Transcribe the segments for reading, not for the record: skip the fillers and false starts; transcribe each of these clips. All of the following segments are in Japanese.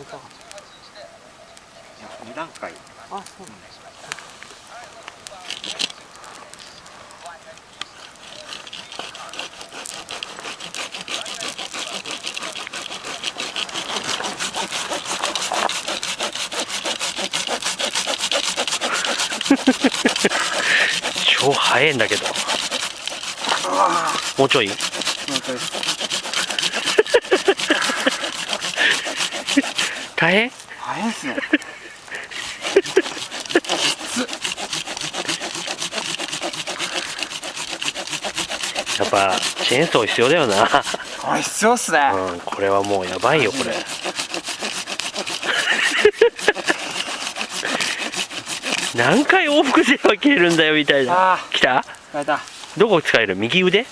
いたかいや2段階。なあ、そうなんだ。超早いんだけど。もうちょい。もうちょい。大変。早いっすね。やっぱチェーンソー必要だよな。これ必要っすね。うん、これはもうやばいよこれ。何回往復すれば切れるんだよみたいな。あ来た？変えた。どこ使える？右腕？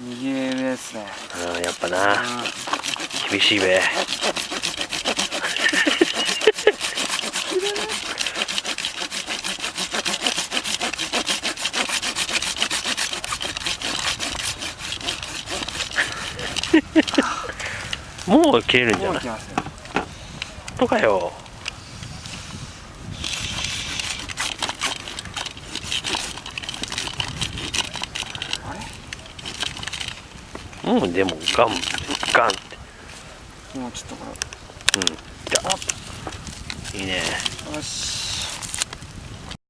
右上ですね。うん、やっぱな。厳しいべ。もう切れるんじゃない？とかよ。もうでもガンガンって。もうちょっとこうん。じゃあいいね。れ。よし。